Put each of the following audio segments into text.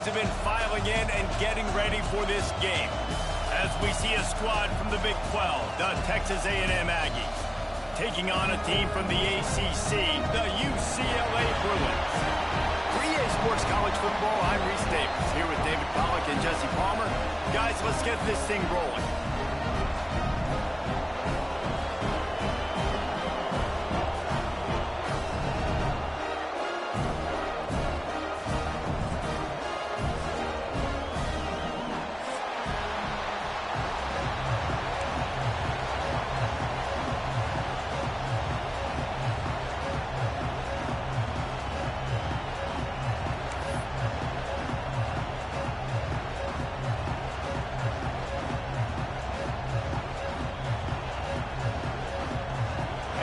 Have been filing in and getting ready for this game. As we see a squad from the Big 12, the Texas A&M Aggies, taking on a team from the ACC, the UCLA Bruins. For EA Sports College Football, I'm Reese Davis, here with David Pollack and Jesse Palmer. Guys, let's get this thing rolling.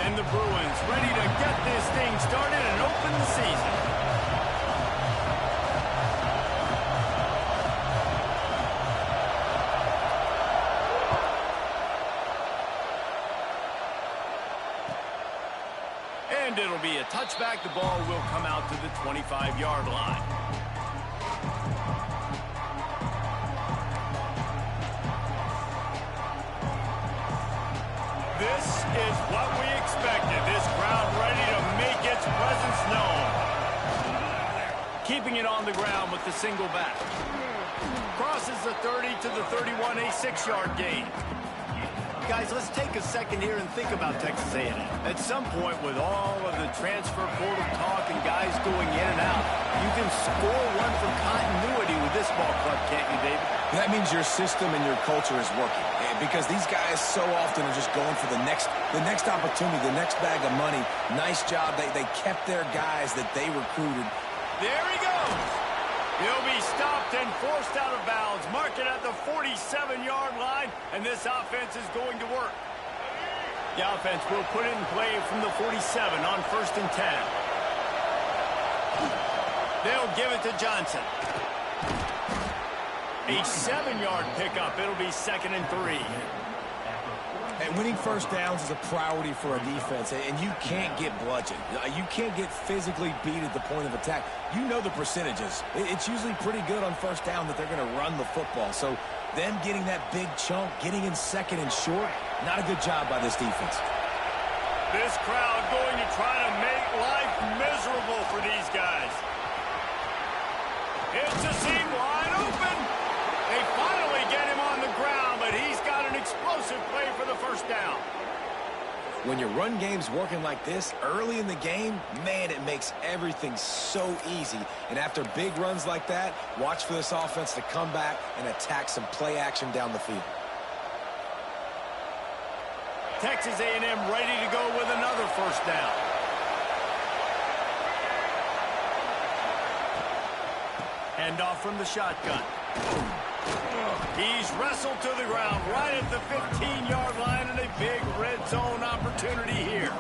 And the Bruins ready to get this thing started and open the season. And it'll be a touchback. The ball will come out to the 25-yard line. This is what we expected. This crowd ready to make its presence known. Keeping it on the ground with the single back. Crosses the 30 to the 31, a 6-yard gain. Guys, let's take a second here and think about Texas A&M. At some point, with all of the transfer portal talk and guys going in and out, you can score one for continuity with this ball club, can't you, David? That means your system and your culture is working. Because these guys so often are just going for the next opportunity, the next bag of money. Nice job. They kept their guys that they recruited. There he goes. He'll be stopped and forced out of bounds. Mark it at the 47-yard line, and this offense is going to work. The offense will put it in play from the 47 on 1st and 10. They'll give it to Johnson. A 7-yard pickup. It'll be 2nd and 3. And winning first downs is a priority for a defense, and you can't get bludgeoned. You can't get physically beat at the point of attack. You know the percentages. It's usually pretty good on first down that they're going to run the football. So them getting that big chunk, getting in 2nd and short, not a good job by this defense. This crowd going to try to make life miserable for these guys. It's a seam wide open. They finally get him on the ground, but he's got an explosive play for the first down. When your run game's working like this early in the game, man, it makes everything so easy. And after big runs like that, watch for this offense to come back and attack some play action down the field. Texas A&M ready to go with another first down. Handoff from the shotgun. He's wrestled to the ground right at the 15-yard line, and a big red zone opportunity here.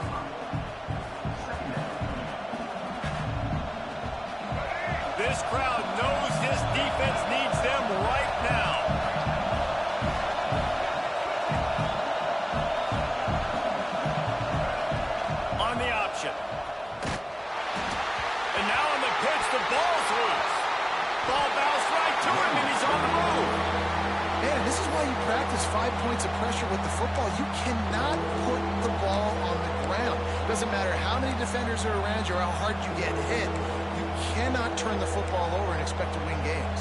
This crowd knows this defense needs them right now. On the option. And now on the pitch, the ball's loose. Ball bounced right to him, and he's on the move. Man, this is why you practice 5 points of pressure with the football. You cannot put the ball on the ground. Doesn't matter how many defenders are around you or how hard you get hit. You cannot turn the football over and expect to win games.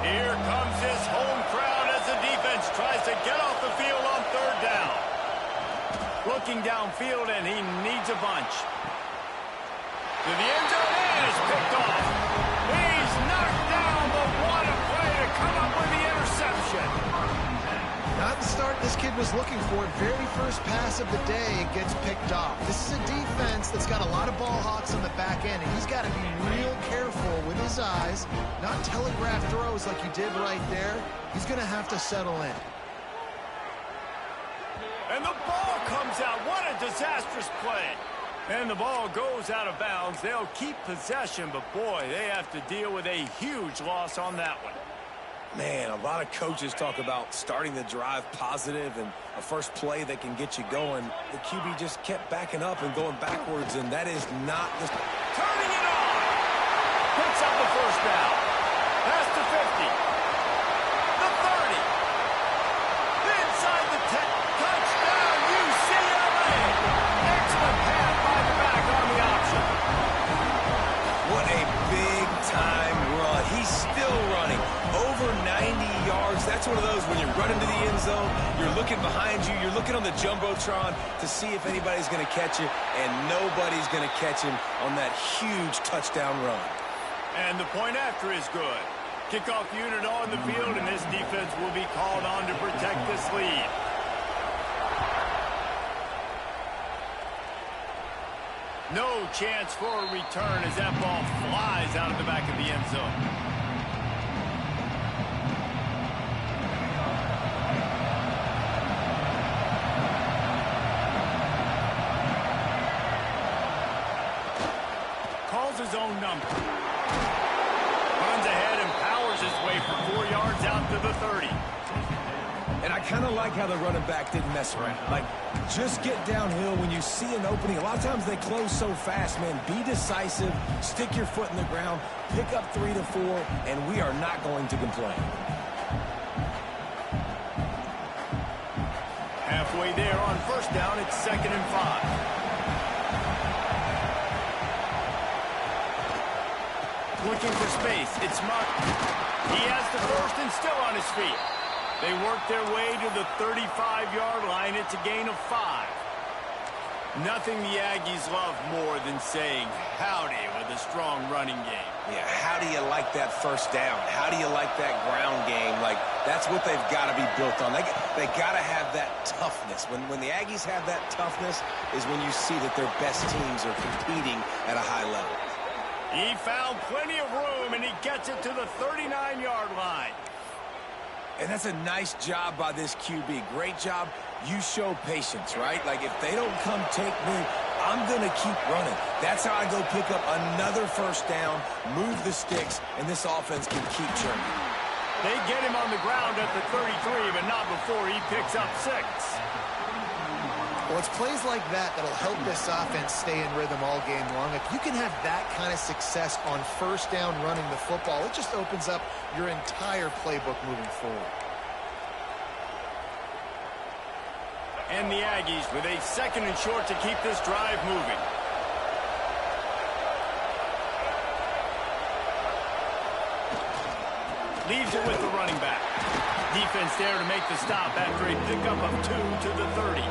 Here comes this home crowd as the defense tries to get off the field on 3rd down. Looking downfield, and he needs a bunch. To the end zone, and is picked off. He's knocked down, but what a play to come up with the interception. Not the start this kid was looking for. Very first pass of the day, it gets picked off. This is a defense that's got a lot of ball hawks on the back end, and he's got to be real careful with his eyes, not telegraph throws like he did right there. He's going to have to settle in. And the ball comes out. What a disastrous play. And the ball goes out of bounds. They'll keep possession, but boy, they have to deal with a huge loss on that one. Man, a lot of coaches talk about starting the drive positive and a first play that can get you going. The QB just kept backing up and going backwards, and that is not the... To turning it on. Picks up the first down. Pass to 50. The 30. Inside the 10. Touchdown, UCLA. Excellent pass by the back on the option. What a big-time run. He's still running. Over 90 yards. That's one of those when you're running to the end zone, you're looking behind you, you're looking on the Jumbotron to see if anybody's going to catch you, and nobody's going to catch him on that huge touchdown run. And the point after is good. Kickoff unit on the field, and this defense will be called on to protect this lead. No chance for a return as that ball flies out of the back of the end zone. Calls his own number. Runs ahead and powers his way for 4 yards out to the 30. And I kind of like how the running back didn't mess around. Like, just get downhill when you see an opening. A lot of times they close so fast, man. Be decisive, stick your foot in the ground, pick up 3 to 4, and we are not going to complain. Halfway there on first down, it's 2nd and 5. Looking for space. It's Muck. He has the first and still on his feet. They work their way to the 35-yard line. It's a gain of 5. Nothing the Aggies love more than saying howdy with a strong running game. Yeah, how do you like that first down? How do you like that ground game? Like, that's what they've got to be built on. They got to have that toughness. When the Aggies have that toughness is when you see that their best teams are competing at a high level. He found plenty of room, and he gets it to the 39-yard line. And that's a nice job by this QB. Great job. You show patience, right? Like, if they don't come take me, I'm going to keep running. That's how I go pick up another first down, move the sticks, and this offense can keep churning. They get him on the ground at the 33, but not before he picks up 6. Well, it's plays like that that'll help this offense stay in rhythm all game long. If you can have that kind of success on first down running the football, it just opens up your entire playbook moving forward. And the Aggies with a 2nd and short to keep this drive moving. Leaves it with the running back. Defense there to make the stop after a pickup of 2 to the 30.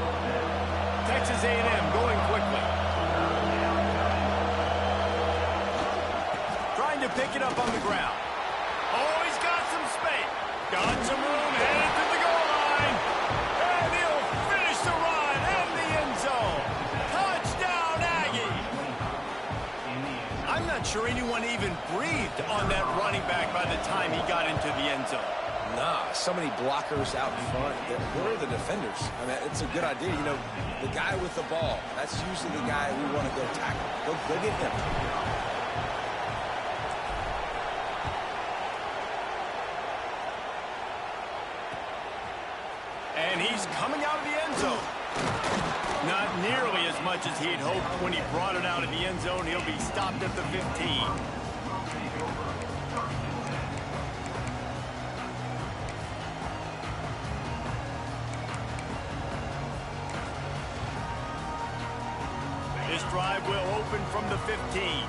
Texas A&M going quickly. Trying to pick it up on the ground. Oh, he's got some space. Got some room, headed to the goal line. And he'll finish the run and the end zone. Touchdown, Aggie. I'm not sure anyone even breathed on that running back by the time he got into the end zone. Nah, so many blockers out in front. Where are the defenders? I mean, it's a good idea. You know, the guy with the ball, that's usually the guy we want to go tackle. Go get him. And he's coming out of the end zone. Not nearly as much as he'd hoped when he brought it out of the end zone. He'll be stopped at the 15. This drive will open from the 15.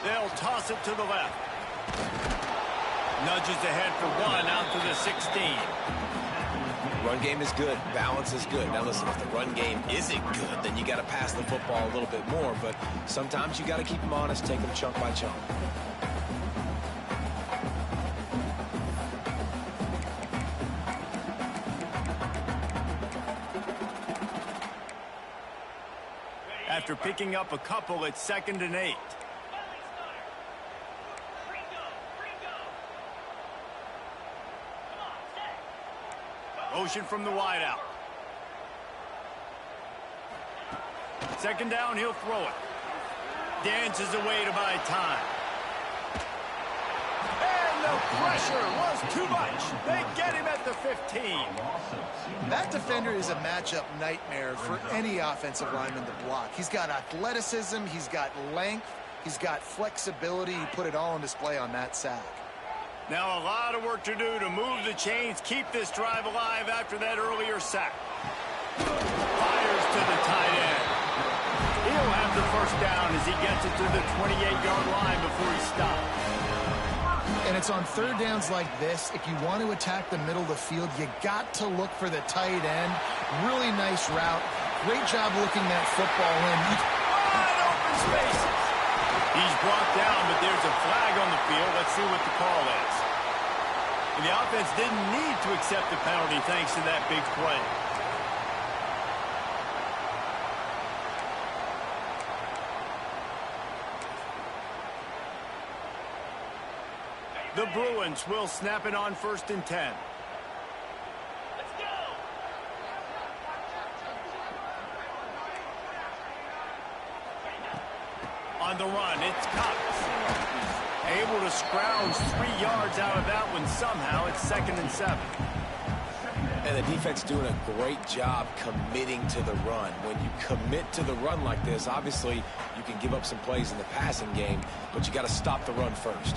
They'll toss it to the left. Nudges ahead for 1 out to the 16. Run game is good. Balance is good. Now listen, if the run game isn't good, then you got to pass the football a little bit more. But sometimes you got to keep them honest, take them chunk by chunk. After picking up a couple, it's 2nd and 8. Motion from the wideout. 2nd down, he'll throw it. Dances away to buy time. And The pressure was too much. They get him at the 15. That defender is a matchup nightmare for any offensive lineman to block. He's got athleticism, he's got length, he's got flexibility. He put it all on display on that sack. Now a lot of work to do to move the chains, keep this drive alive after that earlier sack. Fires to the tight end. He'll have the first down as he gets it to the 28-yard line before he stops. And it's on third downs like this. If you want to attack the middle of the field, you got to look for the tight end. Really nice route. Great job looking that football in. Wide open spaces. He's brought down, but there's a flag on the field. Let's see what the call is. And the offense didn't need to accept the penalty thanks to that big play. The Bruins will snap it on 1st and 10. Let's go. On the run, it's Cox. Able to scrounge 3 yards out of that one somehow. It's 2nd and 7. And the defense doing a great job committing to the run. When you commit to the run like this, obviously you can give up some plays in the passing game, but you got to stop the run first.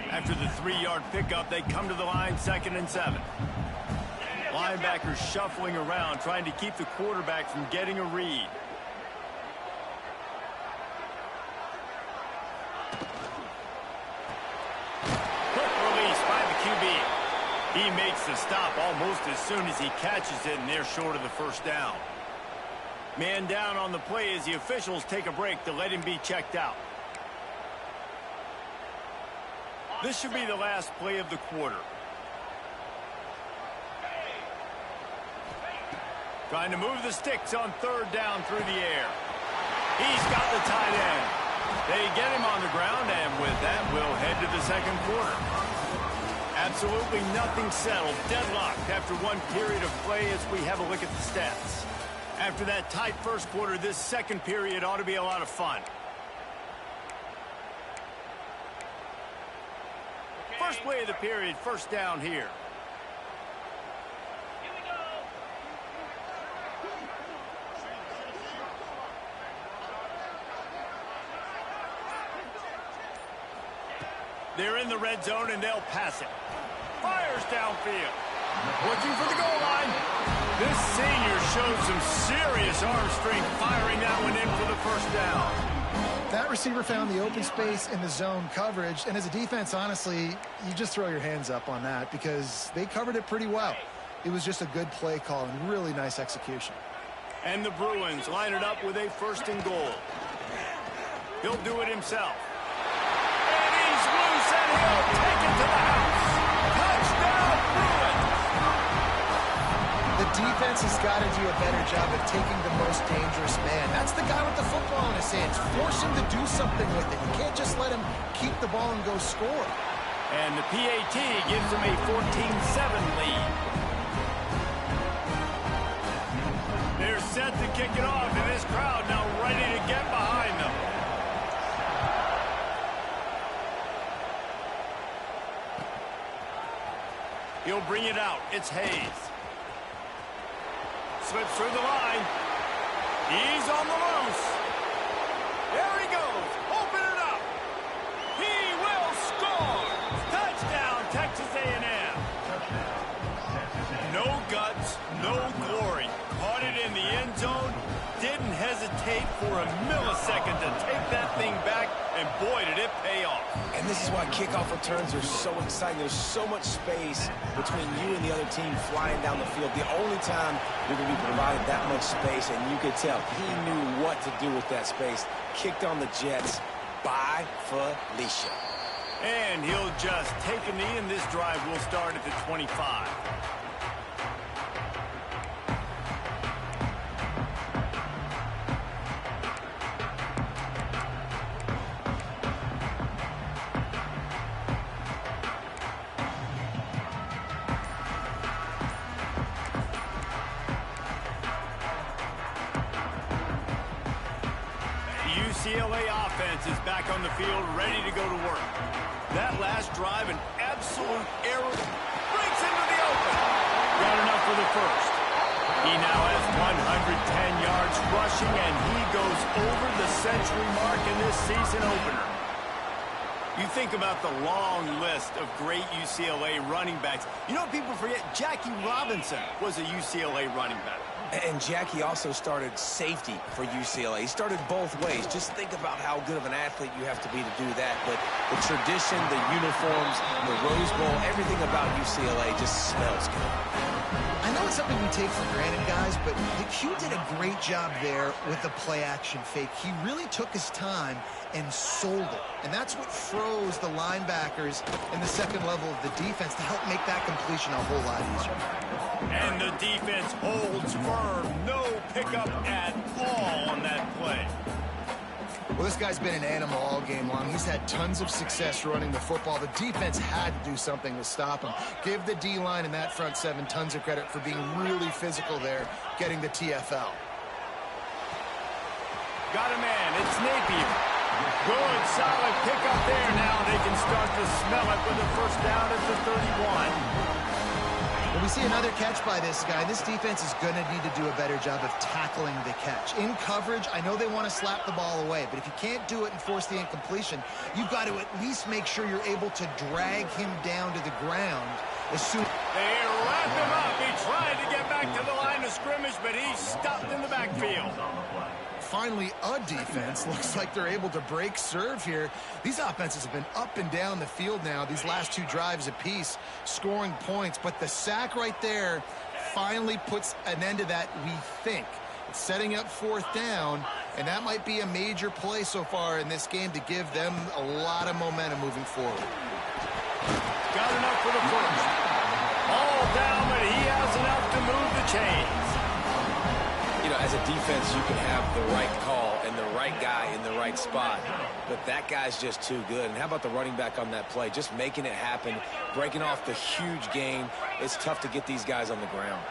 After the 3-yard pickup, they come to the line 2nd and 7. Linebackers shuffling around, trying to keep the quarterback from getting a read. Quick release by the QB. He makes the stop almost as soon as he catches it, and they're short of the first down. Man down on the play as the officials take a break to let him be checked out. This should be the last play of the quarter. Trying to move the sticks on 3rd down through the air. He's got the tight end. They get him on the ground, and with that, we'll head to the 2nd quarter. Absolutely nothing settled. Deadlocked after one period of play as we have a look at the stats. After that tight first quarter, this 2nd period ought to be a lot of fun. First play of the period, 1st down here. They're in the red zone, and they'll pass it. Fires downfield. Looking for the goal line. This senior showed some serious arm strength firing that one in for the 1st down. That receiver found the open space in the zone coverage, and as a defense, honestly, you just throw your hands up on that because they covered it pretty well. It was just a good play call and really nice execution. And the Bruins line it up with a 1st and goal. He'll do it himself. And he's loose, and he'll take it to the house. Touchdown, Bruins! The defense has got to do a better job of taking the most dangerous man. That's the guy with the football in his hands. Force him to do something with it. You can't just let him keep the ball and go score. And the PAT gives him a 14-7 lead. They're set to kick it off, and this crowd now ready to get behind them. He'll bring it out. It's Hayes. Slips through the line. He's on the loose. There he goes. Open it up. He will score. Touchdown, Texas A&M. No guts, no glory. Caught it in the end zone. Didn't hesitate for a millisecond to take that thing back, and boy, did it pay off. And this is why kickoff returns are so exciting. There's so much space between you and the other team flying down the field. The only time you're going to be provided that much space, and you could tell he knew what to do with that space. Kicked on the Jets by Felicia. And he'll just take a knee, and this drive will start at the 25. UCLA offense is back on the field, ready to go to work. That last drive, an absolute error. Breaks into the open. Got enough for the first. He now has 110 yards rushing, and he goes over the century mark in this season opener. You think about the long list of great UCLA running backs. You know, people forget Jackie Robinson was a UCLA running back. And Jackie also started safety for UCLA. He started both ways. Just think about how good of an athlete you have to be to do that. But the tradition, the uniforms, the Rose Bowl, everything about UCLA just smells good. I know it's something we take for granted, guys, but Q did a great job there with the play-action fake. He really took his time and sold it. And that's what froze the linebackers in the second level of the defense to help make that completion a whole lot easier. And the defense holds firm. No pickup at all on that play. Well, this guy's been an animal all game long. He's had tons of success running the football. The defense had to do something to stop him. Give the D-line and that front seven tons of credit for being really physical there, getting the TFL. Got a man. It's Napier. Good, solid pickup there. Now they can start to smell it with a first down at the 31. When we see another catch by this guy, this defense is going to need to do a better job of tackling the catch. In coverage, I know they want to slap the ball away, but if you can't do it and force the incompletion, you've got to at least make sure you're able to drag him down to the ground as soon. They wrap him up. He tried to get back to the line of scrimmage, but he's stopped in the backfield. Finally, a defense looks like they're able to break serve here. These offenses have been up and down the field now, these last two drives apiece, scoring points. But the sack right there finally puts an end to that, we think. It's setting up fourth down, and that might be a major play so far in this game to give them a lot of momentum moving forward. Got enough for the first. All down, but he has enough to move the chains. You know, as a defense, you can have the right call and the right guy in the right spot. But that guy's just too good. And how about the running back on that play? Just making it happen, breaking off the huge gain. It's tough to get these guys on the ground.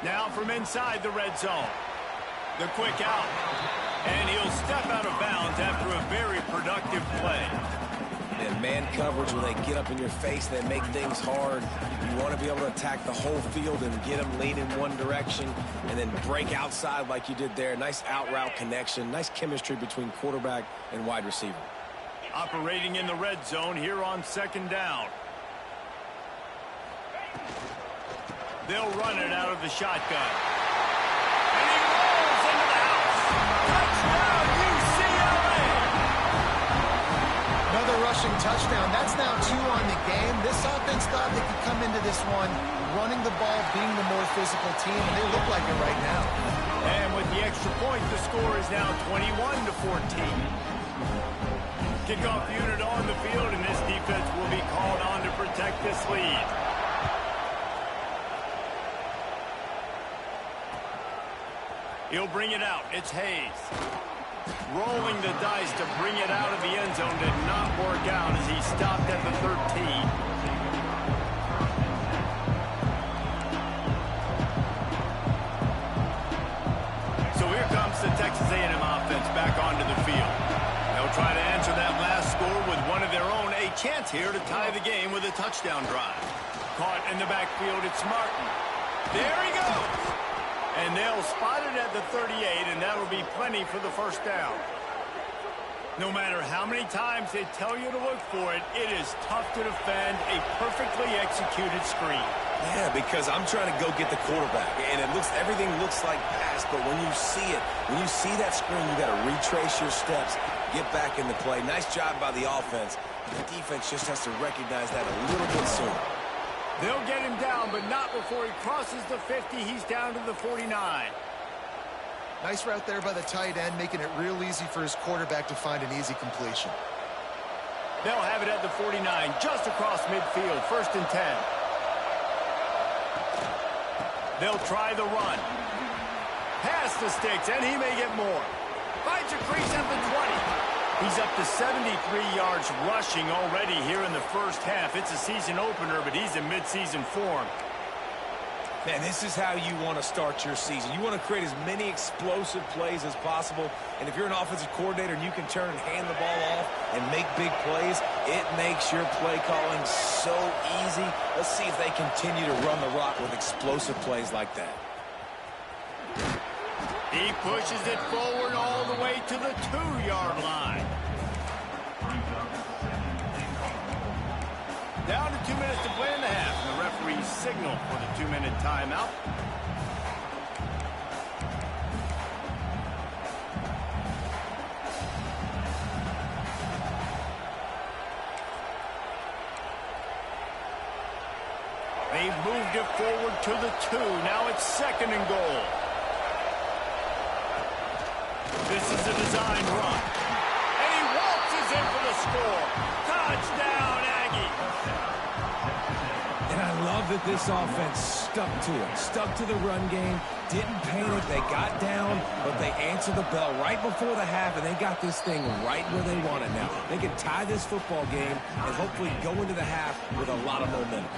Now from inside the red zone. The quick out. And he'll step out of bounds after a very productive play. And man coverage, when they get up in your face, they make things hard. You want to be able to attack the whole field and get them lean in one direction and then break outside like you did there. Nice out route connection, nice chemistry between quarterback and wide receiver. Operating in the red zone here on second down. They'll run it out of the shotgun. And he rolls into the house. Touchdown, UCLA! Another rushing touchdown. That's now 2 on the game. This offense thought they could come into this one running the ball, being the more physical team, and they look like it right now. And with the extra point, the score is now 21-14. Kickoff unit on the field, and this defense will be called on to protect this lead. He'll bring it out. It's Hayes. Rolling the dice to bring it out of the end zone did not work out as he stopped at the 13. So here comes the Texas A&M offense back onto the field. They'll try to answer that last score with one of their own. A chance here to tie the game with a touchdown drive. Caught in the backfield, it's Martin. There he goes. And they'll spot it at the 38, and that'll be plenty for the first down. No matter how many times they tell you to look for it, it is tough to defend a perfectly executed screen. Yeah, because I'm trying to go get the quarterback, and everything looks like pass, but when you see it, when you see that screen, you got to retrace your steps, get back in the play. Nice job by the offense. The defense just has to recognize that a little bit sooner. They'll get him down, but not before he crosses the 50. He's down to the 49. Nice route there by the tight end, making it real easy for his quarterback to find an easy completion. They'll have it at the 49, just across midfield, 1st and 10. They'll try the run. Pass the sticks, and he may get more. Finds a crease at the 20. He's up to 73 yards rushing already here in the first half. It's a season opener, but he's in midseason form. Man, this is how you want to start your season. You want to create as many explosive plays as possible. And if you're an offensive coordinator and you can turn and hand the ball off and make big plays, it makes your play calling so easy. Let's see if they continue to run the rock with explosive plays like that. He pushes it forward all the way to the 2-yard line. Down to 2 minutes to play in the half, and the referees signal for the 2-minute timeout. They've moved it forward to the 2. Now it's 2nd and goal. This is a design run. And he waltzes in for the score. Touchdown, Aggie. And I love that this offense stuck to it. Stuck to the run game. Didn't panic. They got down, but they answered the bell right before the half, and they got this thing right where they want it now. They can tie this football game and hopefully go into the half with a lot of momentum.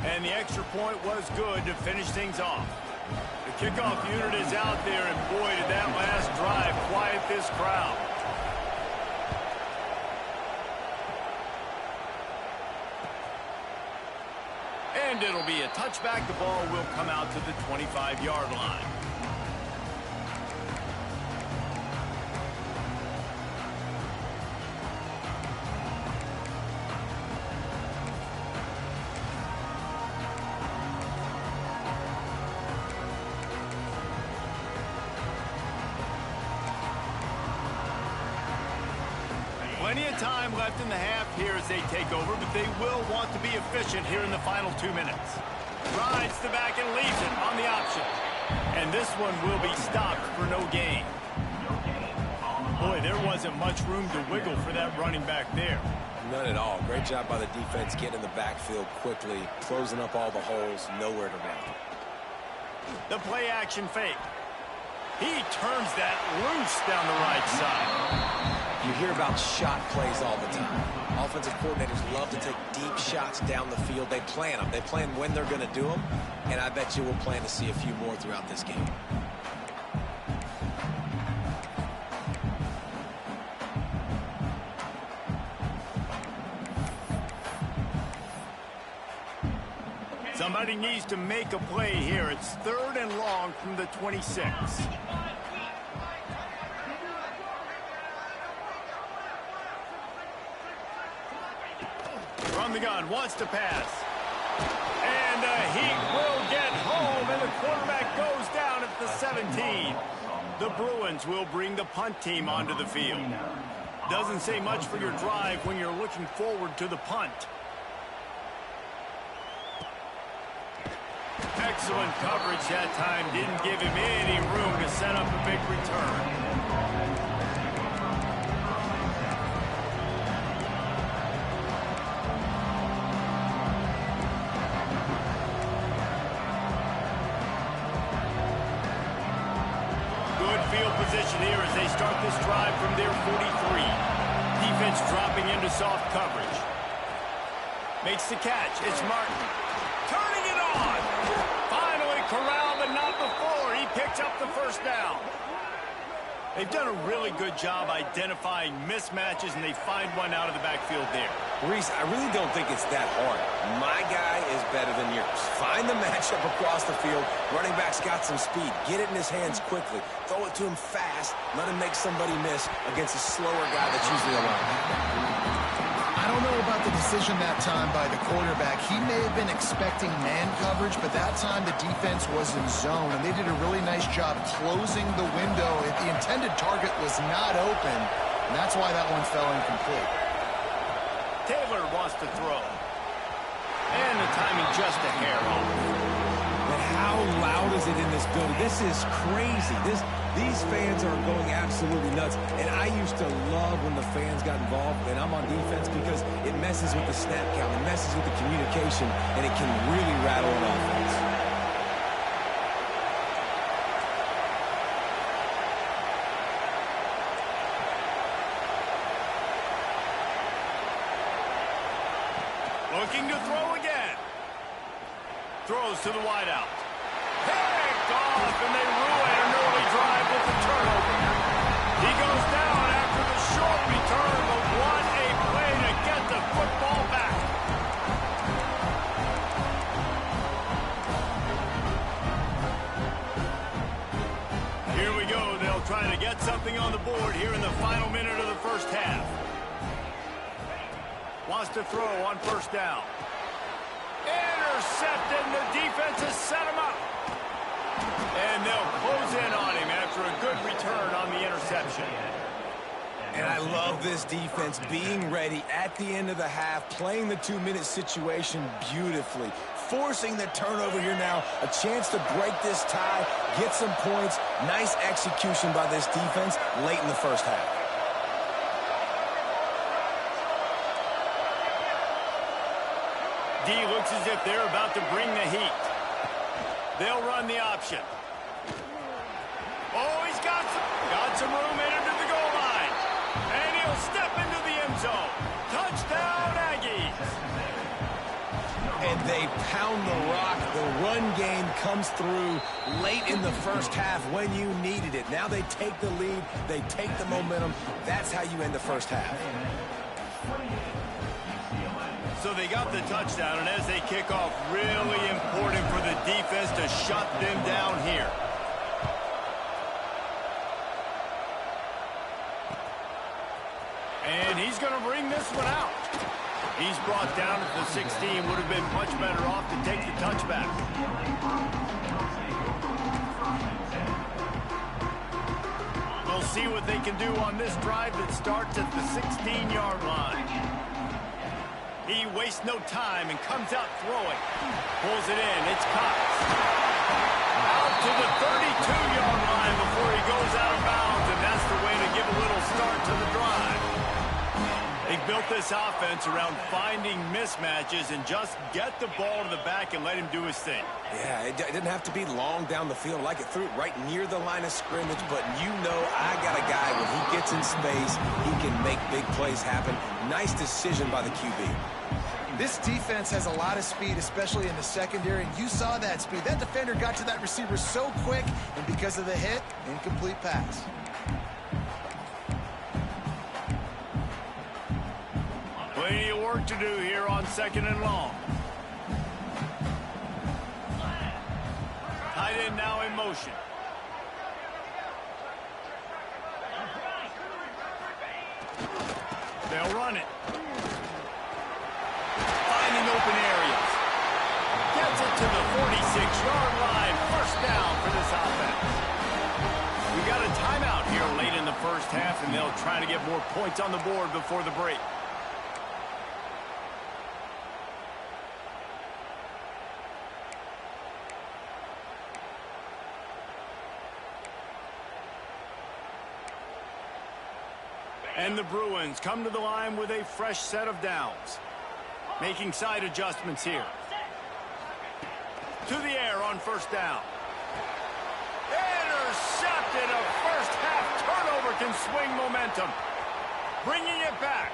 And the extra point was good to finish things off. The kickoff unit is out there, and boy, did that last drive quiet this crowd. And it'll be a touchback. The ball will come out to the 25-yard line. Plenty of time left in the half here as they take over, but they will want to be efficient here in the final 2 minutes. Rides the back and leaves it on the option. And this one will be stopped for no gain. Boy, there wasn't much room to wiggle for that running back there. None at all. Great job by the defense getting in the backfield quickly, closing up all the holes, nowhere to run. The play action fake. He turns that loose down the right side. You hear about shot plays all the time. Offensive coordinators love to take deep shots down the field. They plan them. They plan when they're going to do them, and I bet you we'll plan to see a few more throughout this game. Somebody needs to make a play here. It's 3rd and long from the 26. From the gun, wants to pass. And the Heat will get home, and the quarterback goes down at the 17. The Bruins will bring the punt team onto the field. Doesn't say much for your drive when you're looking forward to the punt. Excellent coverage that time. Didn't give him any room to set up a big return. Position here as they start this drive from their 43. Defense dropping into soft coverage. Makes the catch. It's Martin. Turning it on. Finally corralled, but not before. He picks up the first down. They've done a really good job identifying mismatches, and they find one out of the backfield there. Reese, I really don't think it's that hard. My guy is better than yours. Find the matchup across the field. Running back's got some speed. Get it in his hands quickly. Throw it to him fast. Let him make somebody miss against a slower guy that's usually a linebacker. I don't know about the decision that time by the quarterback. He may have been expecting man coverage, but that time the defense was in zone, and they did a really nice job closing the window. The intended target was not open, and that's why that one fell incomplete. Taylor wants to throw. And the timing just a hair off. But how loud is it in this building? This is crazy. These fans are going absolutely nuts. And I used to love when the fans got involved, and I'm on defense because it messes with the snap count, it messes with the communication, and it can really rattle an offense. Looking to throw again. Throws to the wideout. Picked off, and they ruin an early drive with the turnover. He goes down after the short return, but what a play to get the football back. Here we go. They'll try to get something on the board here in the final minute of the first half. Wants to throw on first down. Intercepted, and the defense has set him up. And they'll close in on him after a good return on the interception. And I love this defense being ready at the end of the half, playing the 2-minute situation beautifully, forcing the turnover here now, a chance to break this tie, get some points. Nice execution by this defense late in the first half. D looks as if they're about to bring the heat. They'll run the option. Oh, he's got some room in into the goal line. And he'll step into the end zone. Touchdown, Aggies. And they pound the rock. The run game comes through late in the first half when you needed it. Now they take the lead. They take the momentum. That's how you end the first half. So they got the touchdown, and as they kick off, really important for the defense to shut them down here. And he's going to bring this one out. He's brought down at the 16. Would have been much better off to take the touchback. We'll see what they can do on this drive that starts at the 16-yard line. He wastes no time and comes out throwing. Pulls it in. It's caught. Out to the 32-yard line before he goes out of bounds, and that's the way to give a little start to the drive. They've built this offense around finding mismatches and just get the ball to the back and let him do his thing. Yeah, it didn't have to be long down the field. Like it threw it right near the line of scrimmage, but you know I got a guy when he gets in space, he can make big plays happen. Nice decision by the QB. This defense has a lot of speed, especially in the secondary, and you saw that speed. That defender got to that receiver so quick, and because of the hit, incomplete pass. Plenty of work to do here on 2nd and long. Tight end now in motion. They'll run it. Finding open areas. Gets it to the 46-yard line. First down for this offense. We got a timeout here late in the first half, and they'll try to get more points on the board before the break. And the Bruins come to the line with a fresh set of downs. Making side adjustments here. To the air on first down. Intercepted. A first half turnover can swing momentum. Bringing it back.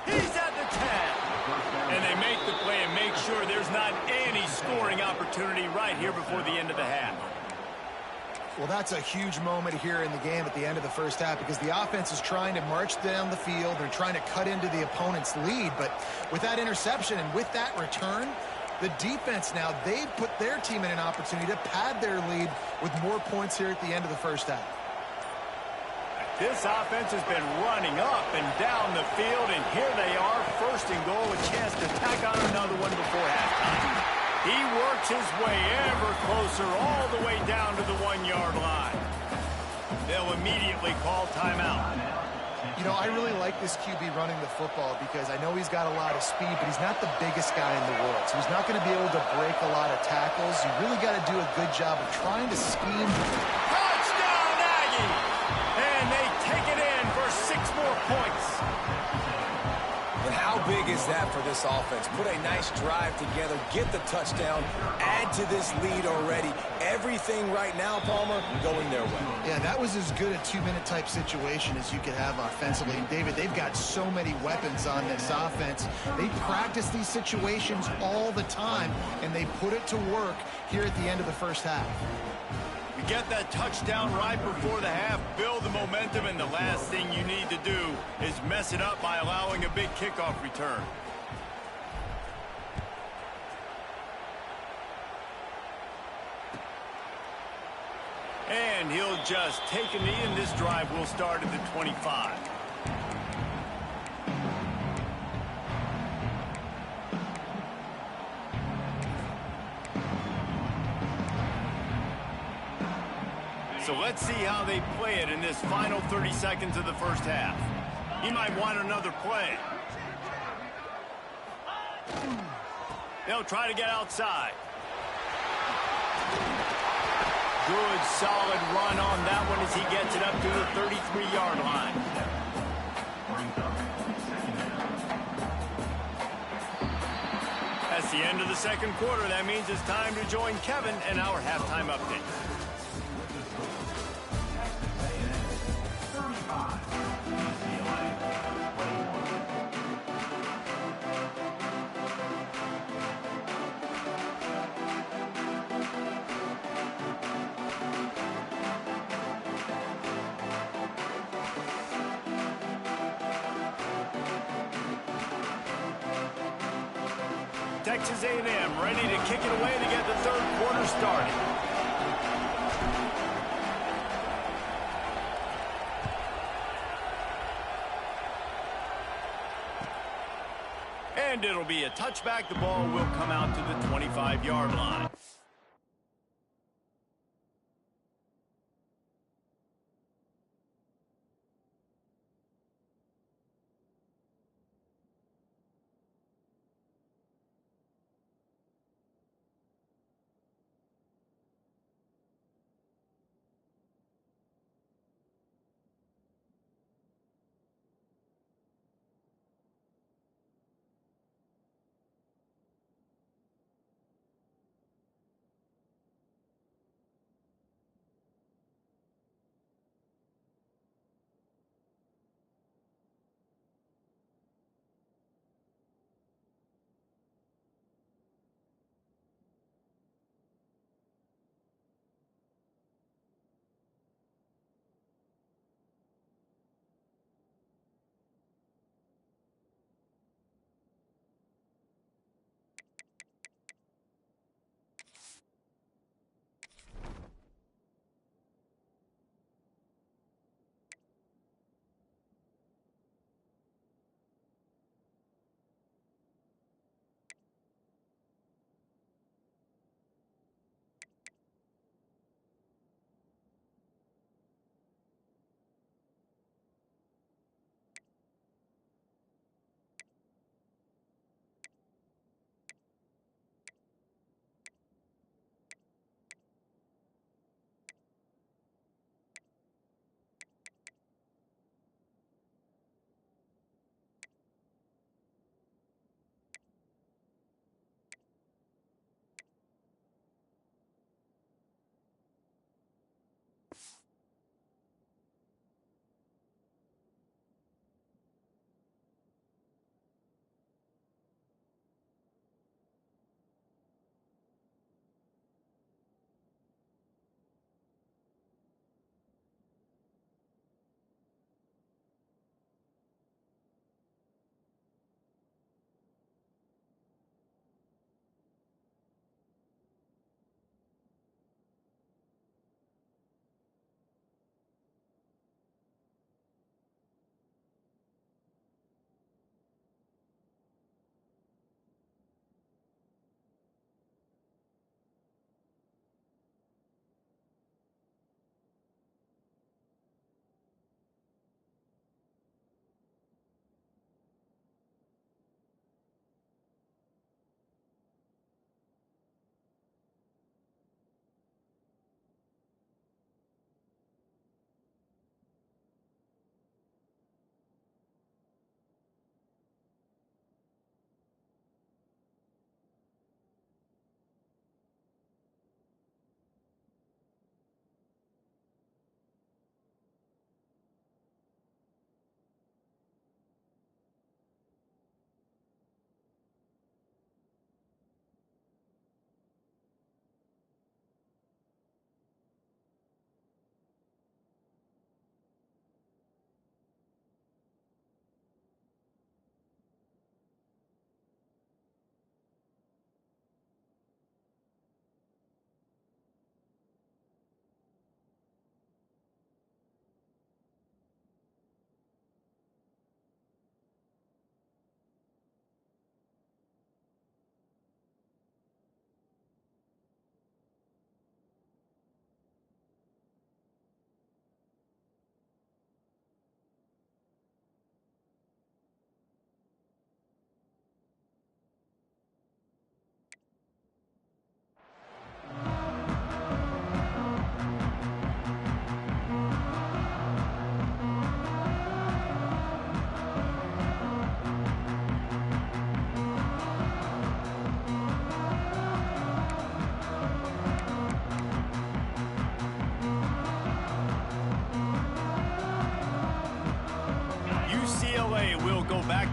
He's at the 10. And they make the play and make sure there's not any scoring opportunity right here before the end of the half. Well, that's a huge moment here in the game at the end of the first half because the offense is trying to march down the field. They're trying to cut into the opponent's lead. But with that interception and with that return, the defense now, they've put their team in an opportunity to pad their lead with more points here at the end of the first half. This offense has been running up and down the field, and here they are, first and goal, a chance to tack on another one before halftime. He works his way ever closer all the way down to the 1-yard line. They'll immediately call timeout. You know, I really like this QB running the football because I know he's got a lot of speed, but he's not the biggest guy in the world. So he's not going to be able to break a lot of tackles. You really got to do a good job of trying to scheme. Touchdown, Aggie! And they take it in for 6 more points. And how big is that for this offense? Put a nice drive together, get the touchdown, add to this lead already. Everything right now, Palmer, going their way. Yeah, that was as good a two-minute type situation as you could have offensively. And, David, they've got so many weapons on this offense. They practice these situations all the time, and they put it to work here at the end of the first half. You get that touchdown right before the half, build the momentum, and the last thing you need to do is mess it up by allowing a big kickoff return. And he'll just take a knee, and this drive will start at the 25. So let's see how they play it in this final 30 seconds of the first half. He might want another play. They'll try to get outside. Good, solid run on that one as he gets it up to the 33-yard line. That's the end of the second quarter. That means it's time to join Kevin and our halftime update. Texas A&M ready to kick it away to get the third quarter started. And it'll be a touchback. The ball will come out to the 25-yard line.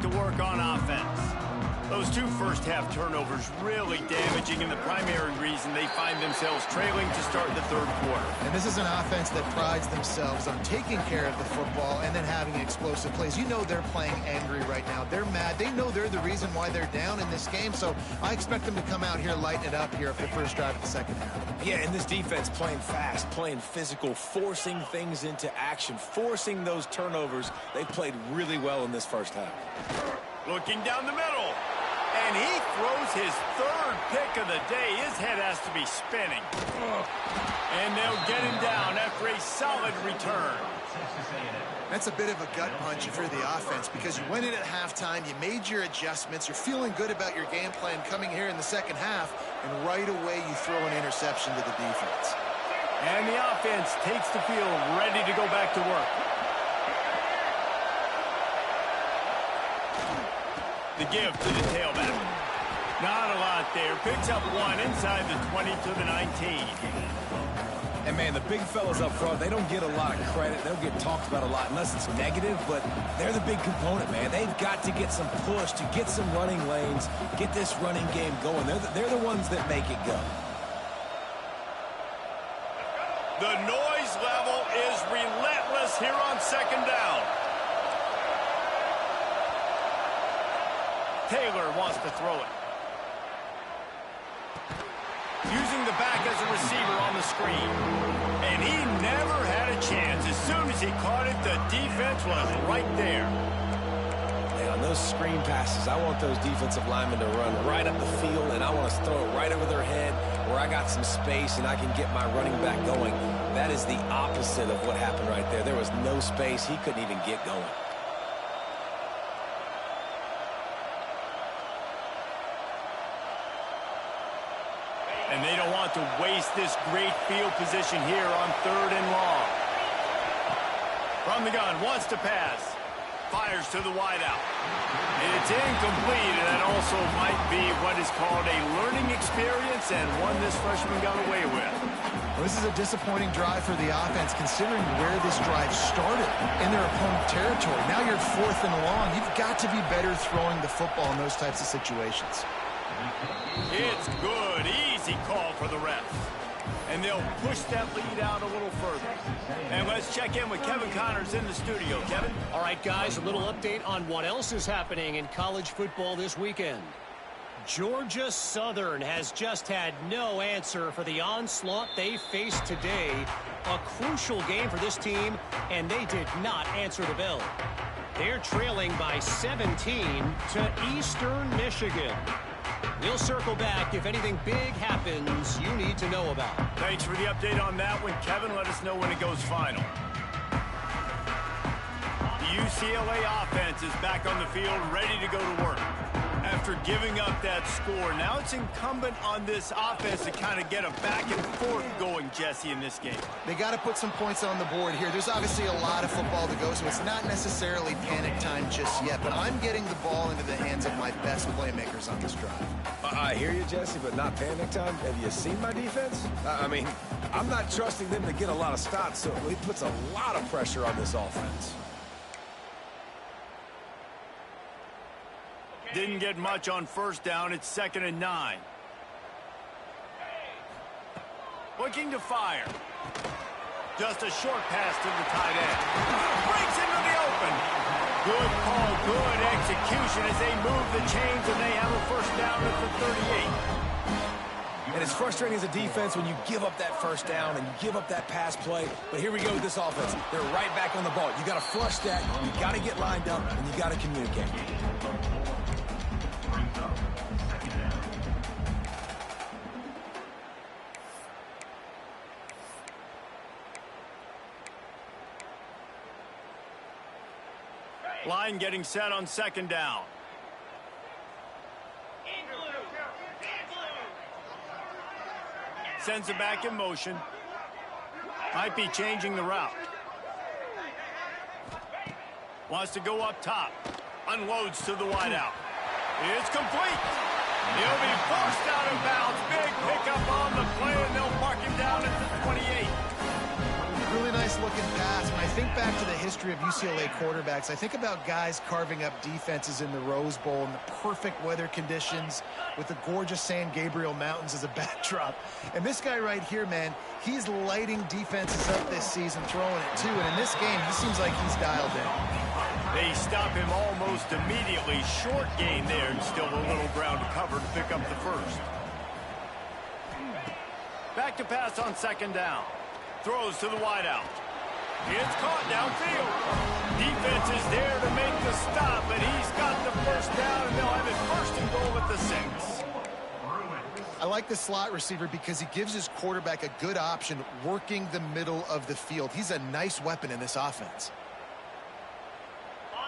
back to work on offense. Those two first-half turnovers really damaging, and the primary reason they find themselves trailing to start the third quarter. And this is an offense that prides themselves on taking care of the football and then having explosive plays. You know they're playing angry right now. They're mad. They know they're the reason why they're down in this game, so I expect them to come out here, lighten it up here for the first drive of the second half. Yeah, and this defense playing fast, playing physical, forcing things into action, forcing those turnovers. They played really well in this first half. Looking down the middle. And he throws his third pick of the day. His head has to be spinning. And they'll get him down after a solid return. That's a bit of a gut punch if you're the offense, because you went in at halftime, you made your adjustments, you're feeling good about your game plan coming here in the second half, and right away you throw an interception to the defense. And the offense takes the field, ready to go back to work. The give to the tailback. Not a lot there. Picks up one inside the 20 to the 19. And, man, the big fellas up front, they don't get a lot of credit. They don't get talked about a lot unless it's negative, but they're the big component, man. They've got to get some push, to get some running lanes, get this running game going. They're the ones that make it go. The noise level is relentless here on second down. Taylor wants to throw it. Using the back as a receiver on the screen. And he never had a chance. As soon as he caught it, the defense was right there. Hey, on those screen passes, I want those defensive linemen to run right up the field, and I want to throw it right over their head where I got some space and I can get my running back going. That is the opposite of what happened right there. There was no space. He couldn't even get going. And they don't want to waste this great field position here on third and long. From the gun, wants to pass. Fires to the wideout. It's incomplete, and that also might be what is called a learning experience, and one this freshman got away with. Well, this is a disappointing drive for the offense, considering where this drive started in their opponent territory. Now you're fourth and long. You've got to be better throwing the football in those types of situations. It's good. Easy call for the refs. And they'll push that lead out a little further. And let's check in with Kevin Connors in the studio. Kevin? All right, guys, a little update on what else is happening in college football this weekend. Georgia Southern has just had no answer for the onslaught they faced today. A crucial game for this team, and they did not answer the bell. They're trailing by 17 to Eastern Michigan. We'll circle back if anything big happens you need to know about. Thanks for the update on that one, Kevin. Let us know when it goes final. The UCLA offense is back on the field, ready to go to work. After giving up that score, now it's incumbent on this offense to kind of get a back and forth going, Jesse, in this game. They got to put some points on the board here. There's obviously a lot of football to go, so it's not necessarily panic time just yet, but I'm getting the ball into the hands of my best playmakers on this drive. I hear you, Jesse, but not panic time. Have you seen my defense? I mean, I'm not trusting them to get a lot of stops, so it puts a lot of pressure on this offense. Didn't get much on first down. It's 2nd and 9. Looking to fire. Just a short pass to the tight end. Breaks into the open. Good call, good execution as they move the chains, and they have a first down at the 38. And it's frustrating as a defense when you give up that first down and you give up that pass play. But here we go with this offense. They're right back on the ball. You got to flush that. You got to get lined up, and you got to communicate. Line getting set on 2nd down. Sends it back in motion. Might be changing the route. Wants to go up top. Unloads to the wideout. It's complete. He'll be forced out of bounds. Big pickup on the play, and they'll mark him down at the 28. Really nice looking pass, and I think think back to the history of UCLA quarterbacks, I think about guys carving up defenses in the Rose Bowl in the perfect weather conditions with the gorgeous San Gabriel Mountains as a backdrop. And this guy right here, man, he's lighting defenses up this season, throwing it too. And in this game, he seems like he's dialed in. They stop him almost immediately. Short gain there, and still a little ground to cover to pick up the first. Back to pass on second down. Throws to the wideout. It's caught downfield. Defense is there to make the stop, and he's got the first down, and they'll have it first and goal at the 6. I like the slot receiver because he gives his quarterback a good option working the middle of the field. He's a nice weapon in this offense.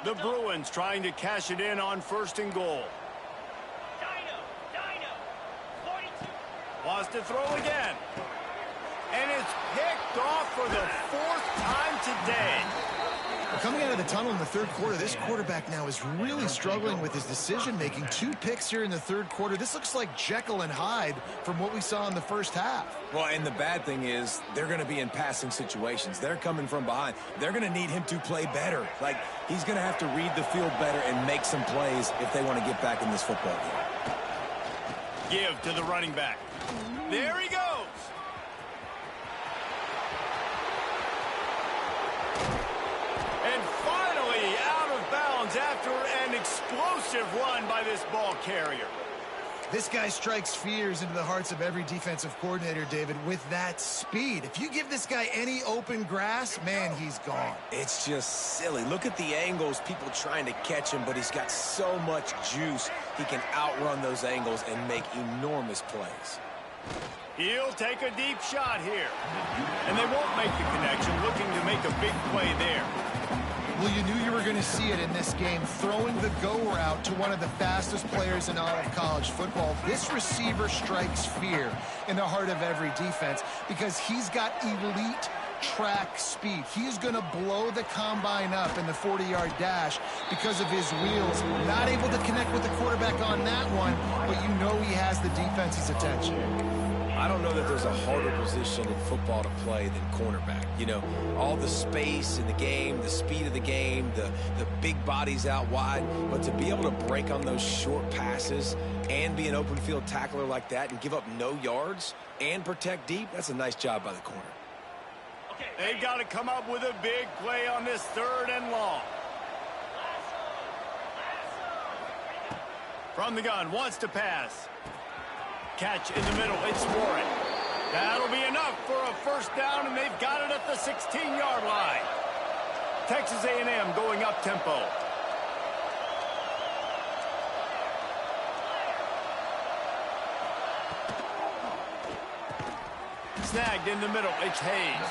The Bruins trying to cash it in on first and goal. Wants to throw again. And it's picked off for the 4th time today. Coming out of the tunnel in the third quarter, this quarterback now is really struggling with his decision-making. 2 picks here in the third quarter. This looks like Jekyll and Hyde from what we saw in the first half. Well, and the bad thing is they're going to be in passing situations. They're coming from behind. They're going to need him to play better. Like, he's going to have to read the field better and make some plays if they want to get back in this football game. Give to the running back. There he goes. And finally out of bounds after an explosive run by this ball carrier. This guy strikes fears into the hearts of every defensive coordinator, David, with that speed. If you give this guy any open grass, man, he's gone. It's just silly. Look at the angles, people trying to catch him, but he's got so much juice. He can outrun those angles and make enormous plays. He'll take a deep shot here. And they won't make the connection, looking to make a big play there. Well, you knew you were going to see it in this game, throwing the go route to one of the fastest players in all of college football. This receiver strikes fear in the heart of every defense because he's got elite track speed. He's going to blow the combine up in the 40-yard dash because of his wheels. Not able to connect with the quarterback on that one, but you know he has the defense's attention. I don't know that there's a harder position in football to play than cornerback. You know, all the space in the game, the speed of the game, the big bodies out wide. But to be able to break on those short passes and be an open field tackler like that and give up no yards and protect deep, that's a nice job by the corner. They've got to come up with a big play on this 3rd and long. From the gun, wants to pass. Catch in the middle, it's Warren. That'll be enough for a first down, and they've got it at the 16-yard line. Texas A&M going up tempo. Snagged in the middle, it's Hayes.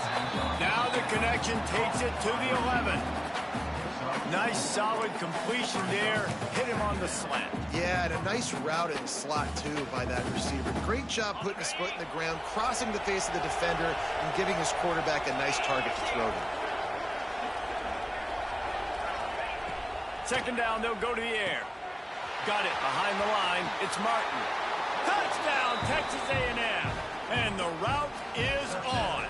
Now the connection takes it to the 11. Nice solid completion there. Hit him on the slant. Yeah, and a nice route in the slot, too, by that receiver. Great job putting his foot in the ground, crossing the face of the defender, and giving his quarterback a nice target to throw to. Second down, they'll go to the air. Got it behind the line. It's Martin. Touchdown, Texas A&M. And the route is on.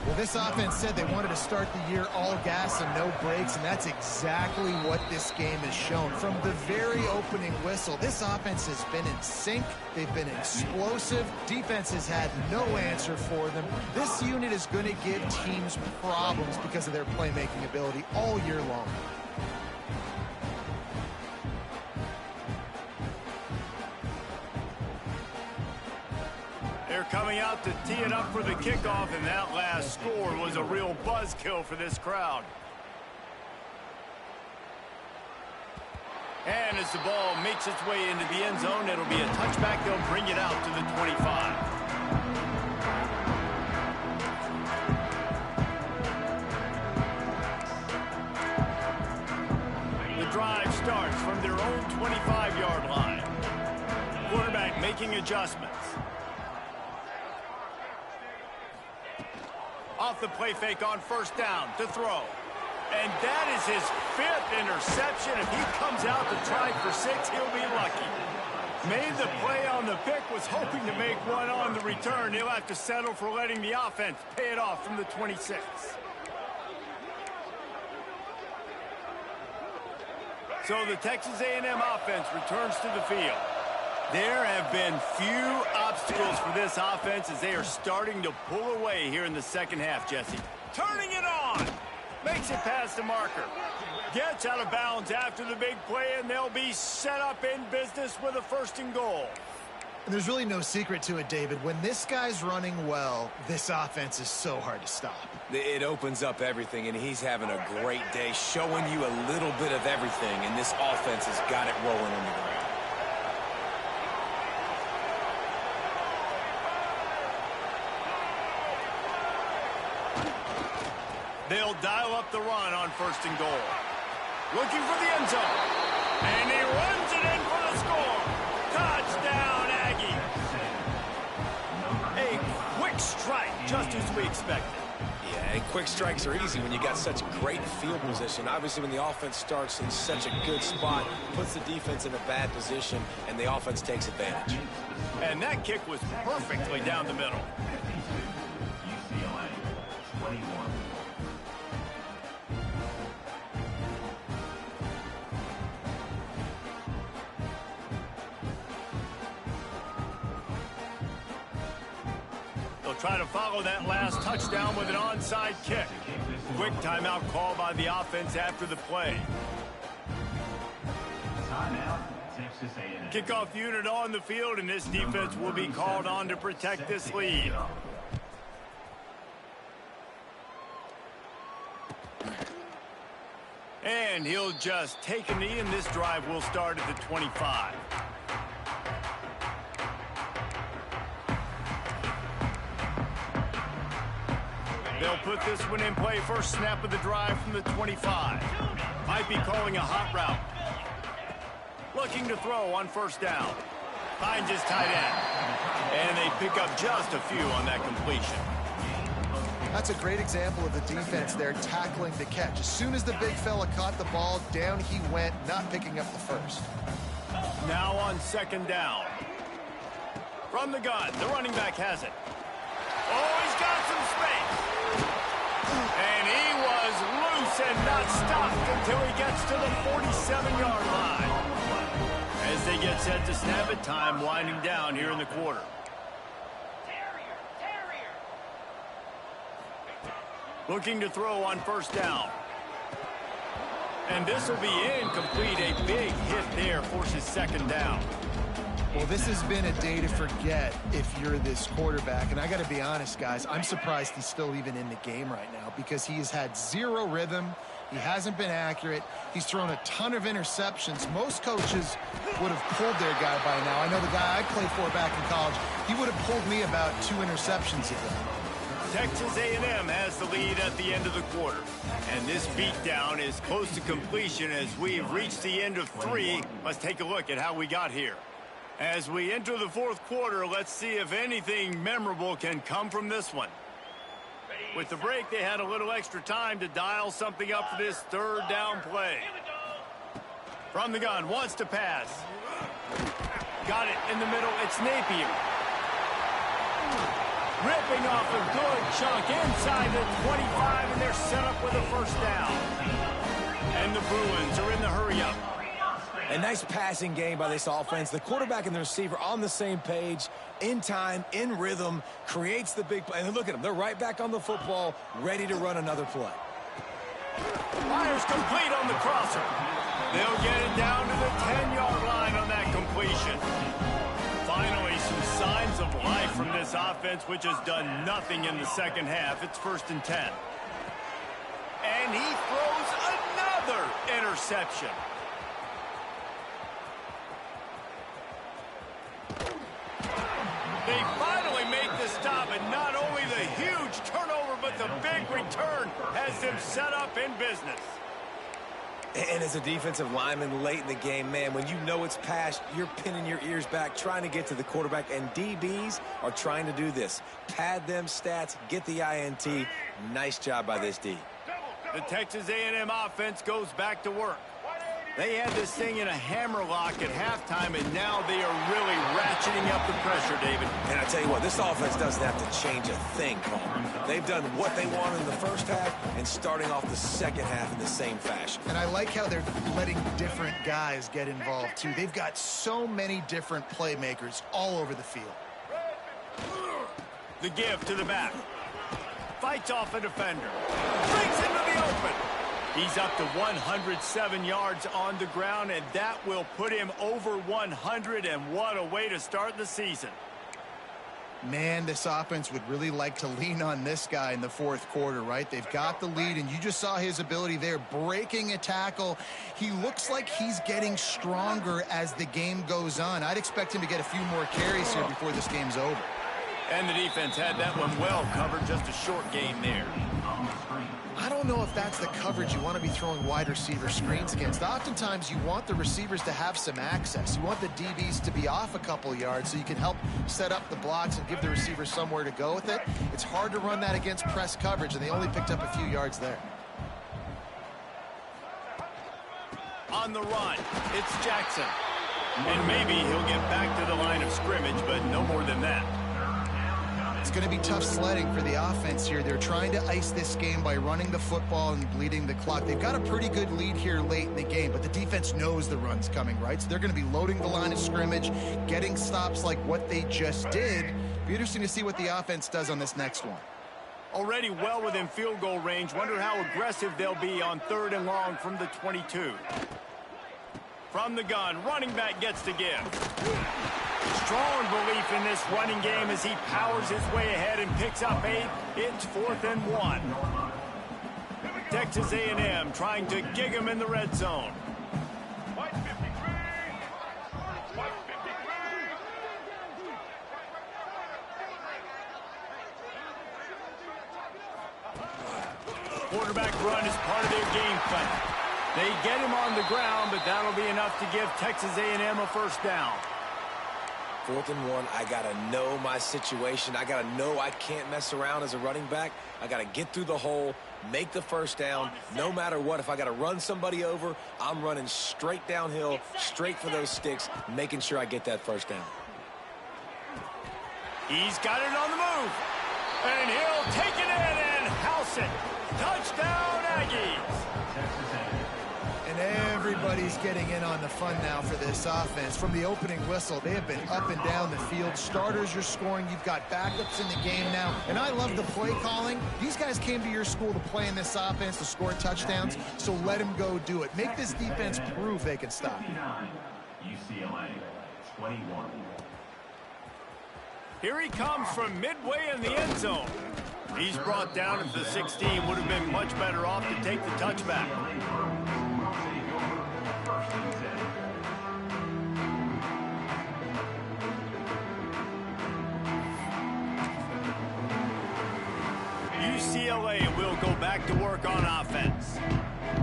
Well, this offense said they wanted to start the year all gas and no brakes, and that's exactly what this game has shown. From the very opening whistle, this offense has been in sync. They've been explosive. Defense has had no answer for them. This unit is going to give teams problems because of their playmaking ability all year long. They're coming out to tee it up for the kickoff, and that last score was a real buzzkill for this crowd. And as the ball makes its way into the end zone, it'll be a touchback. They'll bring it out to the 25. The drive starts from their own 25-yard line. Quarterback making adjustments. Off the play fake on first down to throw. And that is his 5th interception. If he comes out to try for 6, he'll be lucky. Made the play on the pick, was hoping to make one on the return. He'll have to settle for letting the offense pay it off from the 26. So the Texas A&M offense returns to the field. There have been few obstacles for this offense as they are starting to pull away here in the second half, Jesse. Turning it on. Makes it past the marker. Gets out of bounds after the big play, and they'll be set up in business with a 1st and goal. And there's really no secret to it, David. When this guy's running well, this offense is so hard to stop. It opens up everything, and he's having a great day, showing you a little bit of everything, and this offense has got it rolling on the ground. They'll dial up the run on 1st and goal. Looking for the end zone. And he runs it in for the score. Touchdown, Aggie. A quick strike, just as we expected. Yeah, and quick strikes are easy when you got such great field position. Obviously, when the offense starts in such a good spot, puts the defense in a bad position, and the offense takes advantage. And that kick was perfectly down the middle. Try to follow that last touchdown with an onside kick. Quick timeout call by the offense after the play. Kickoff unit on the field, and this defense will be called on to protect this lead. And he'll just take a knee, and this drive will start at the 25. They'll put this one in play. First snap of the drive from the 25. Might be calling a hot route. Looking to throw on 1st down. Finds his tight end. And they pick up just a few on that completion. That's a great example of the defense there tackling the catch. As soon as the big fella caught the ball, down he went, not picking up the first. Now on 2nd down. From the gun, the running back has it. Oh, he's got some space. And he was loose and not stopped until he gets to the 47-yard line. As they get set to snap it, time winding down here in the quarter. Looking to throw on 1st down. And this will be incomplete. A big hit there forces 2nd down. Well, this has been a day to forget if you're this quarterback. And I got to be honest, guys, I'm surprised he's still even in the game right now because he has had zero rhythm. He hasn't been accurate. He's thrown a ton of interceptions. Most coaches would have pulled their guy by now. I know the guy I played for back in college, he would have pulled me about 2 interceptions ago. Texas A&M has the lead at the end of the quarter. And this beatdown is close to completion as we've reached the end of 3. Let's take a look at how we got here. As we enter the 4th quarter, let's see if anything memorable can come from this one. With the break, they had a little extra time to dial something up for this 3rd down play. From the gun, wants to pass. Got it in the middle, it's Napier. Ripping off a good chunk inside the 25, and they're set up with a 1st down. And the Bruins are in the hurry-up. A nice passing game by this offense. The quarterback and the receiver on the same page, in time, in rhythm, creates the big play. And look at them. They're right back on the football, ready to run another play. Fires complete on the crosser. They'll get it down to the 10-yard line on that completion. Finally, some signs of life from this offense, which has done nothing in the second half. It's 1st and 10. And he throws another interception. They finally make the stop, and not only the huge turnover, but the big return has them set up in business. And as a defensive lineman late in the game, man, when you know it's past, you're pinning your ears back, trying to get to the quarterback, and DBs are trying to do this. Pad them stats, get the INT. Nice job by this D. The Texas A&M offense goes back to work. They had this thing in a hammerlock at halftime, and now they are really ratcheting up the pressure, David. And I tell you what, this offense doesn't have to change a thing, Colin. They've done what they wanted in the first half and starting off the second half in the same fashion. And I like how they're letting different guys get involved, too. They've got so many different playmakers all over the field. The give to the back. Fights off a defender. Breaks into the open. He's up to 107 yards on the ground, and that will put him over 100, and what a way to start the season. Man, this offense would really like to lean on this guy in the fourth quarter, right? They've got the lead, and you just saw his ability there, breaking a tackle. He looks like he's getting stronger as the game goes on. I'd expect him to get a few more carries here before this game's over. And the defense had that one well covered, just a short gain there. I don't know if that's the coverage you want to be throwing wide receiver screens against. Oftentimes, you want the receivers to have some access. You want the DBs to be off a couple yards so you can help set up the blocks and give the receivers somewhere to go with it. It's hard to run that against press coverage, and they only picked up a few yards there. On the run, it's Jackson. And maybe he'll get back to the line of scrimmage, but no more than that. It's going to be tough sledding for the offense here. They're trying to ice this game by running the football and bleeding the clock. They've got a pretty good lead here late in the game, but the defense knows the run's coming, right? So they're going to be loading the line of scrimmage, getting stops like what they just did. Be interesting to see what the offense does on this next one. Already well within field goal range. Wonder how aggressive they'll be on 3rd and long from the 22. From the gun, running back gets to give. Strong belief in this running game as he powers his way ahead and picks up 8. It's 4th and 1. Texas A&M trying to gig him in the red zone. Quarterback run is part of their game plan. They get him on the ground, but that'll be enough to give Texas A&M a first down. 4th and 1, I got to know my situation. I got to know I can't mess around as a running back. I got to get through the hole, make the first down. No matter what, if I got to run somebody over, I'm running straight downhill, straight for those sticks, making sure I get that first down. He's got it on the move. And he'll take it in and house it. Touchdown, Aggies. And everybody's getting in on the fun now for this offense. From the opening whistle, they have been up and down the field. Starters are scoring. You've got backups in the game now. And I love the play calling. These guys came to your school to play in this offense to score touchdowns, so let them go do it. Make this defense prove they can stop. UCLA 21. Here he comes from midway in the end zone. He's brought down at the 16. Would have been much better off to take the touchback. UCLA will go back to work on offense.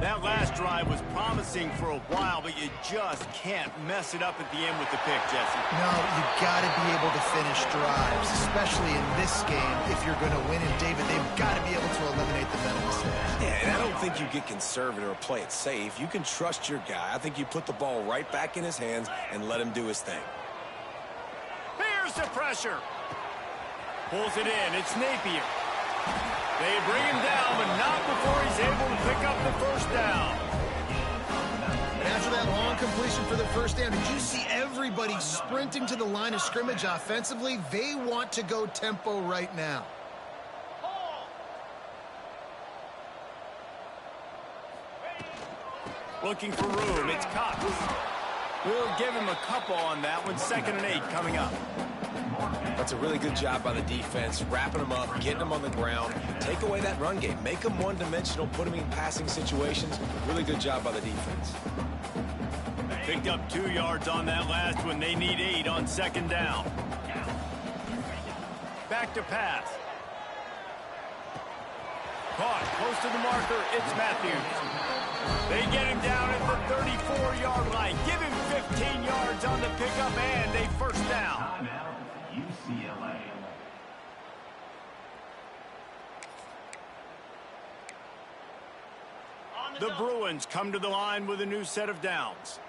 That last drive was promising for a while, but you just can't mess it up at the end with the pick, Jesse. No, you got to be able to finish drives, especially in this game if you're going to win. And, David, they've got to be able to eliminate the mental mistakes. Yeah, and I don't think you get conservative or play it safe. You can trust your guy. I think you put the ball right back in his hands and let him do his thing. Here's the pressure. Pulls it in. It's Napier. They bring him down, but not before he's able to pick up the first down. And after that long completion for the first down, did you see everybody sprinting to the line of scrimmage offensively? They want to go tempo right now. Looking for room. It's Cox. We'll give him a couple on that one. 2nd and 8 coming up. That's a really good job by the defense, wrapping them up, getting them on the ground. Take away that run game. Make them one-dimensional, put them in passing situations. Really good job by the defense. Picked up 2 yards on that last one. They need 8 on 2nd down. Back to pass. Caught close to the marker. It's Matthews. They get him down at the 34-yard line. Give him 15 yards on the pickup and a first down. UCLA. The Bruins come to the line with a new set of downs.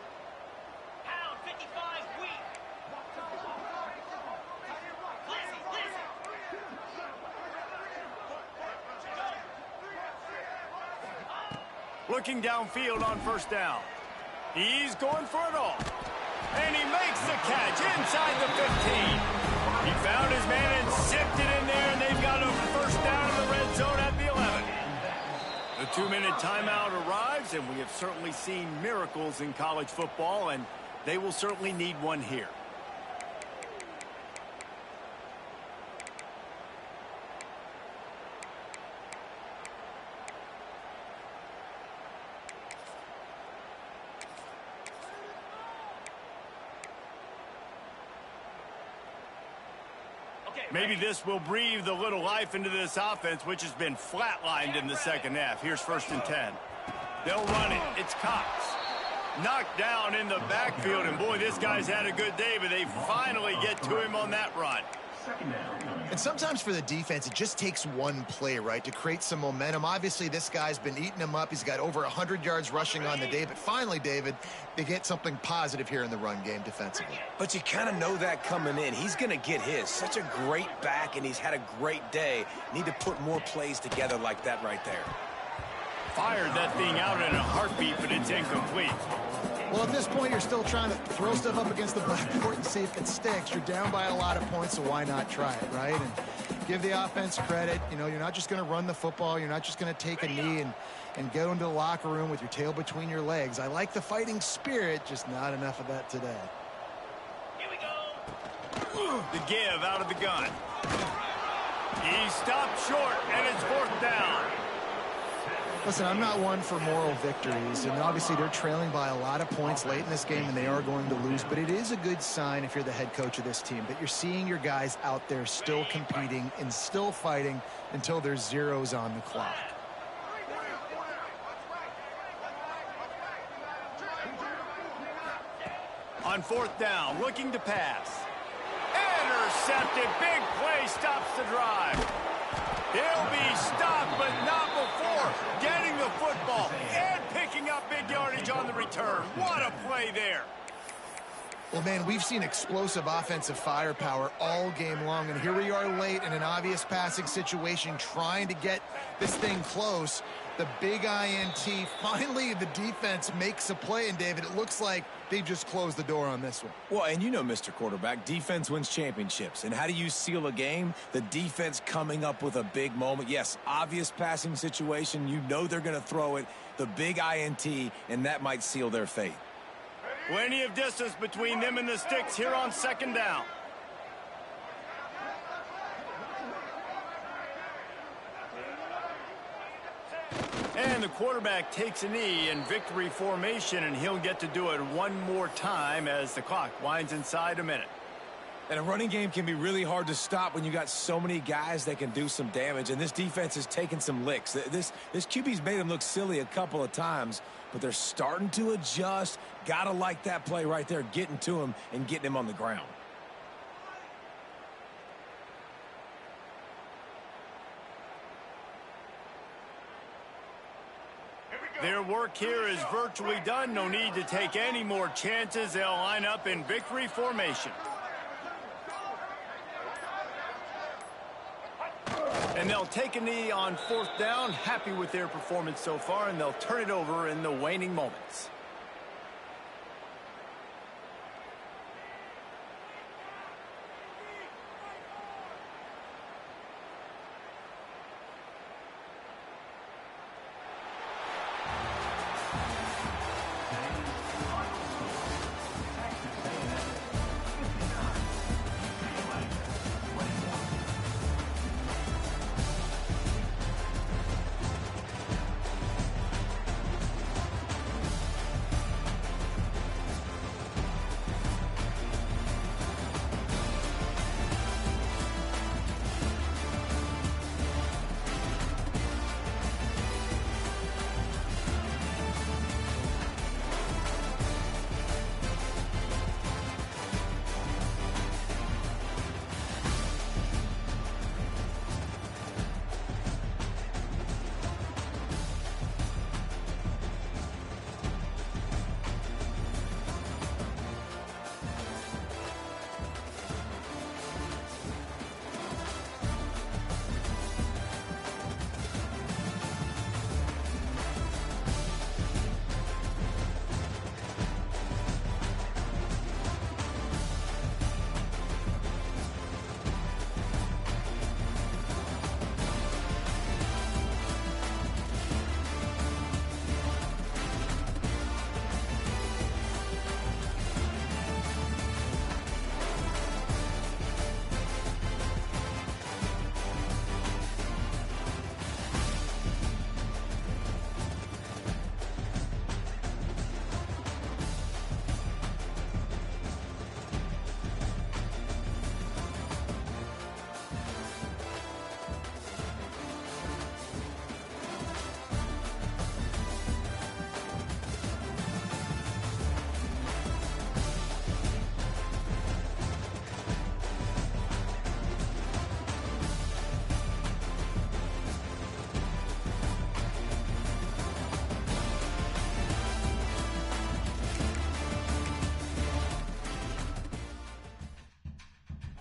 Pound 55 weak. Looking downfield on first down. He's going for it all. And he makes the catch inside the 15. He found his man and zipped it in there, and they've got a first down in the red zone at the 11. The 2-minute timeout arrives, and we have certainly seen miracles in college football, and they will certainly need one here. Maybe this will breathe a little life into this offense, which has been flatlined in the second half. Here's 1st and 10. They'll run it. It's Cox. Knocked down in the backfield, and boy, this guy's had a good day, but they finally get to him on that run. And sometimes for the defense, it just takes one play, right, to create some momentum. Obviously, this guy's been eating him up. He's got over 100 yards rushing on the day. But finally, David, they get something positive here in the run game defensively. But you kind of know that coming in. He's going to get his. Such a great back, and he's had a great day. Need to put more plays together like that right there. Fired that thing out in a heartbeat, but it's incomplete. Well, at this point, you're still trying to throw stuff up against the blackboard and see if it sticks. You're down by a lot of points, so why not try it, right? And give the offense credit. You know, you're not just going to run the football. You're not just going to take a knee and go into the locker room with your tail between your legs. I like the fighting spirit, just not enough of that today. Here we go. The give out of the gun. He stopped short, and it's 4th down. Listen, I'm not one for moral victories, and obviously they're trailing by a lot of points late in this game, and they are going to lose, but it is a good sign if you're the head coach of this team that you're seeing your guys out there still competing and still fighting until there's zeros on the clock. On 4th down, looking to pass. Intercepted. Big play stops the drive. He'll be stopped, but not before getting the football and picking up big yardage on the return. What a play there. Well, man, we've seen explosive offensive firepower all game long, and here we are late in an obvious passing situation trying to get this thing close. The big INT, finally the defense makes a play, and David, it looks like they just closed the door on this one. Well, and you know, Mr. Quarterback, defense wins championships. And how do you seal a game? The defense coming up with a big moment. Yes, obvious passing situation. You know they're going to throw it. The big INT, and that might seal their fate. Plenty of distance between them and the sticks here on 2nd down. And the quarterback takes a knee in victory formation, and he'll get to do it one more time as the clock winds inside a minute. And a running game can be really hard to stop when you got so many guys that can do some damage, and this defense is taking some licks. This QB's made them look silly a couple of times, but they're starting to adjust. Gotta like that play right there, getting to him and getting him on the ground. Their work here is virtually done. No need to take any more chances. They'll line up in victory formation. And they'll take a knee on 4th down. Happy with their performance so far, and they'll turn it over in the waning moments.